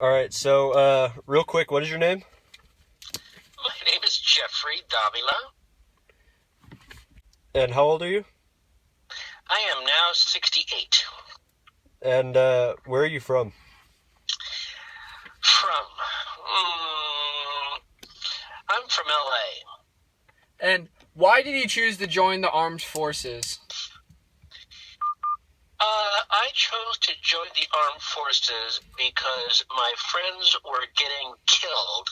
All right, so real quick, what is your name? My name is Jeffrey Davila. And how old are you? I am now 68. And where are you from? From, mm, I'm from LA. And why did you choose to join the armed forces? I chose to join the armed forces because my friends were getting killed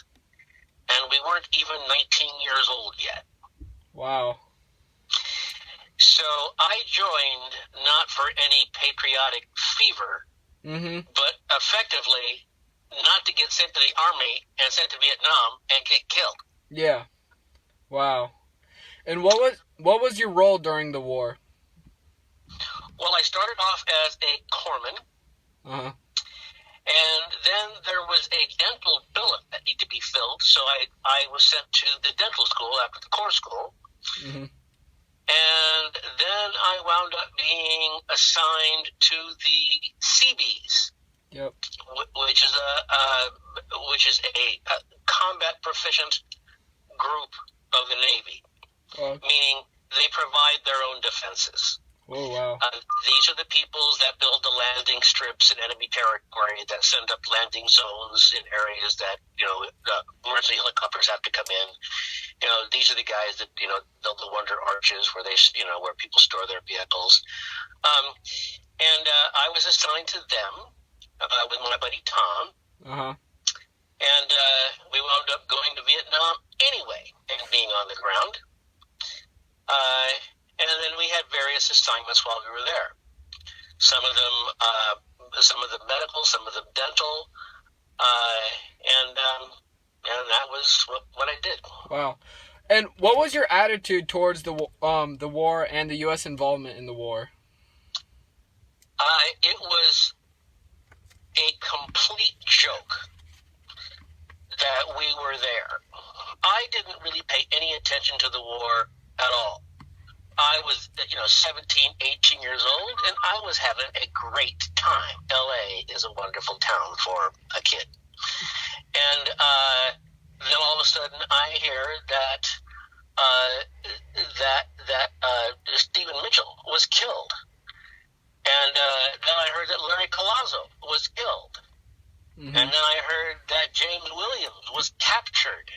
and we weren't even 19 years old yet. Wow. So I joined not for any patriotic fever, Mm-hmm. but effectively not to get sent to the army and sent to Vietnam and get killed. Yeah. Wow. And what was your role during the war? Well, I started off as a corpsman. Uh-huh. And then there was a dental billet that needed to be filled, so I was sent to the dental school after the core school. Mm-hmm. And then I wound up being assigned to the Seabees, Yep. which is a combat proficient group of the Navy, Oh. meaning they provide their own defenses. Oh, wow. These are the peoples that build the landing strips in enemy territory, that send up landing zones in areas that, emergency helicopters have to come in. These are the guys that, build the Wonder Arches where where people store their vehicles. I was assigned to them with my buddy Tom. Uh-huh. And we wound up going to Vietnam anyway and being on the ground. And then we had various assignments while we were there. Some of them medical, some of them dental, and that was what I did. Wow. And what was your attitude towards the war and the U.S. involvement in the war? It was a complete joke that we were there. I didn't really pay any attention to the war at all. I was, 17, 18 years old, and I was having a great time. LA is a wonderful town for a kid. And then all of a sudden I hear that Stephen Mitchell was killed. And then I heard that Larry Collazo was killed. Mm-hmm. And then I heard that James Williams was captured.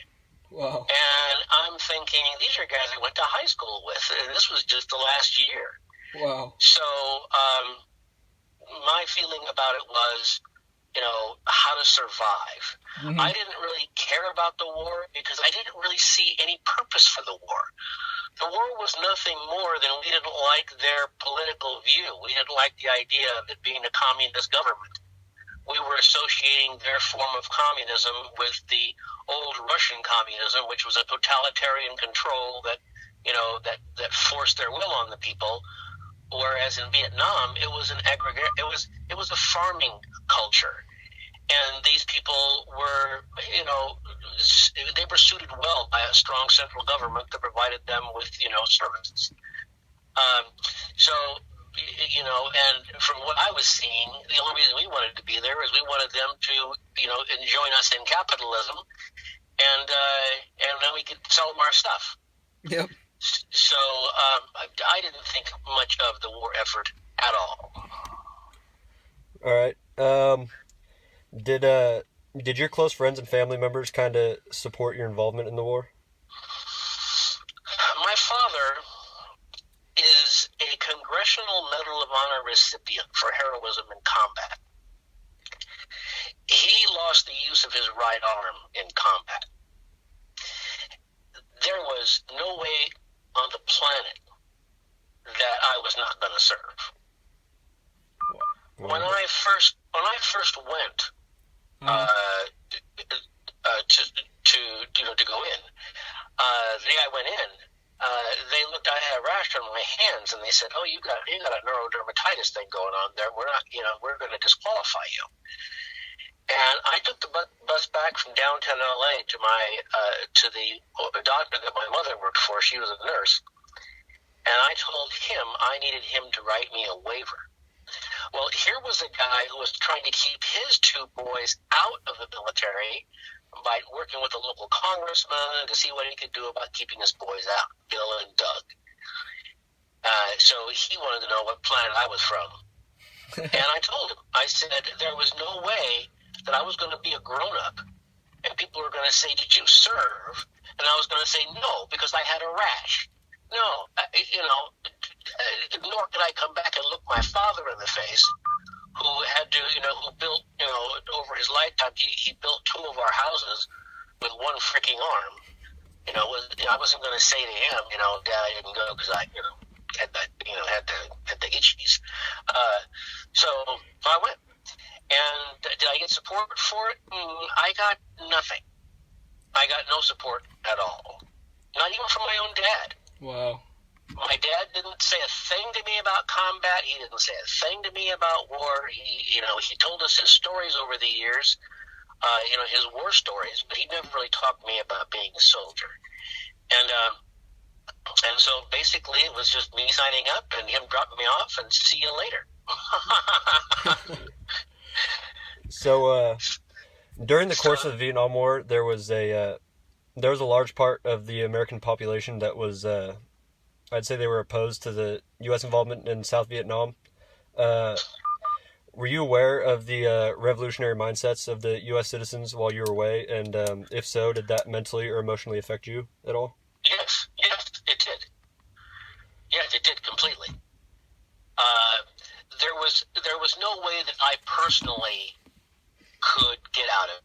Wow. And I'm thinking, these are guys I went to high school with, and this was just the last year. Wow. So my feeling about it was, how to survive. Mm-hmm. I didn't really care about the war because I didn't really see any purpose for the war. The war was nothing more than we didn't like their political view. We didn't like the idea of it being a communist government. We were associating their form of communism with the old Russian communism, which was a totalitarian control that forced their will on the people. Whereas in Vietnam, it was an aggregate. It was a farming culture, and these people were, they were suited well by a strong central government that provided them with, services. So, and from what I was seeing, the only reason we wanted to be there is we wanted them to, join us in capitalism, and then we could sell them our stuff. Yep. So I didn't think much of the war effort at all. All right. Did your close friends and family members kind of support your involvement in the war? My father is a Congressional Medal of Honor recipient for heroism in combat. He lost the use of his right arm in combat. There was no way on the planet that I was not going to serve. Wow. When I first went to go in, the day I went in, they looked. I had a rash on my hands, and they said, "Oh, you got a neurodermatitis thing going on there. We're going to disqualify you." And I took the bus back from downtown LA to the doctor that my mother worked for. She was a nurse, and I told him I needed him to write me a waiver. Well, here was a guy who was trying to keep his two boys out of the military by working with a local congressman to see what he could do about keeping his boys out, Bill and Doug. So he wanted to know what planet I was from. And I told him, I said there was no way that I was going to be a grown-up and people were going to say, did you serve? And I was going to say no, because I had a rash. No, nor could I come back and look my father in the face, who had to, who built, over his lifetime, he built two of our houses with one freaking arm. I wasn't going to say to him, Dad, I didn't go because I, had the itchies. So I went. And did I get support for it? I got nothing. I got no support at all. Not even from my own dad. Wow. My dad didn't say a thing to me about combat. He didn't say a thing to me about war. He told us his stories over the years, his war stories, but he never really talked to me about being a soldier. And so basically it was just me signing up and him dropping me off and see you later. So, during the course of the Vietnam War, there was a large part of the American population that was, I'd say they were opposed to the U.S. involvement in South Vietnam. Were you aware of the revolutionary mindsets of the U.S. citizens while you were away? And if so, did that mentally or emotionally affect you at all? Yes, it did. Yes, it did completely. There was no way that I personally could get out of it.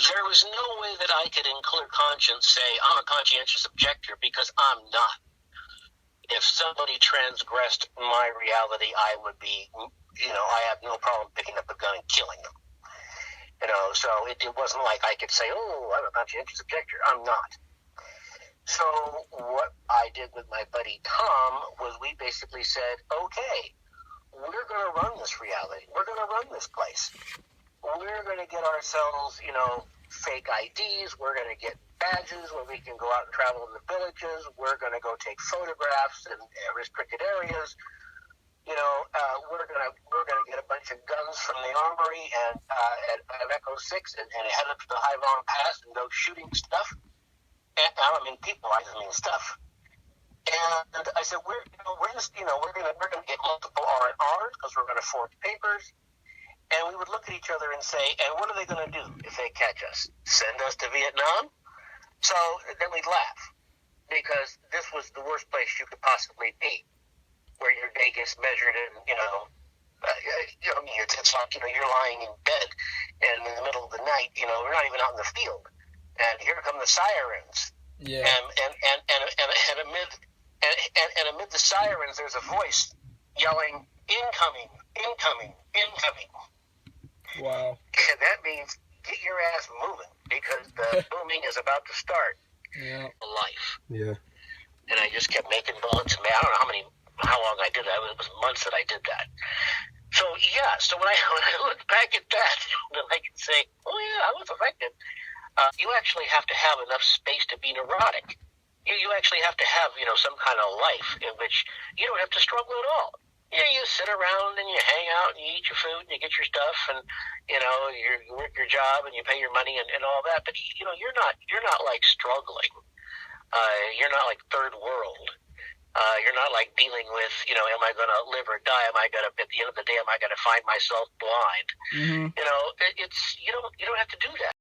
There was no way that I could in clear conscience say, I'm a conscientious objector, because I'm not. If somebody transgressed my reality, I would be, I have no problem picking up a gun and killing them. So it wasn't like I could say, oh, I'm a conscientious objector. I'm not. So what I did with my buddy Tom was we basically said, okay, we're going to run this reality. We're going to run this place. We're going to get ourselves, fake IDs. We're going to get badges where we can go out and travel in the villages. We're going to go take photographs in restricted areas. We're going to get a bunch of guns from the armory and at Echo 6 and head up to the High Vong Pass and go shooting stuff. And I don't mean people, I just mean stuff. And I said, we're going to get multiple R&Rs because we're going to forge papers. And we would look at each other and say, and what are they going to do if they catch us? Send us to Vietnam? So then we'd laugh, because this was the worst place you could possibly be, where your day gets measured in, it's like, you're lying in bed, and in the middle of the night, we're not even out in the field, and here come the sirens. Yeah. And amid the sirens, there's a voice yelling, incoming, incoming, incoming. Wow. And that means get your ass moving, because the booming is about to start. Yeah. Life. Yeah. And I just kept making bullets. I don't know how long I did that. It was months that I did that. So yeah. So when I look back at that, then I can say, oh yeah, I was affected. You actually have to have enough space to be neurotic. You actually have to have some kind of life in which you don't have to struggle at all. You sit around and you hang out and you eat your food and you get your stuff and you work your job and you pay your money and all that. But you're not like struggling. You're not like third world. You're not like dealing with am I going to live or die? At the end of the day, am I going to find myself blind? Mm-hmm. It's you don't have to do that.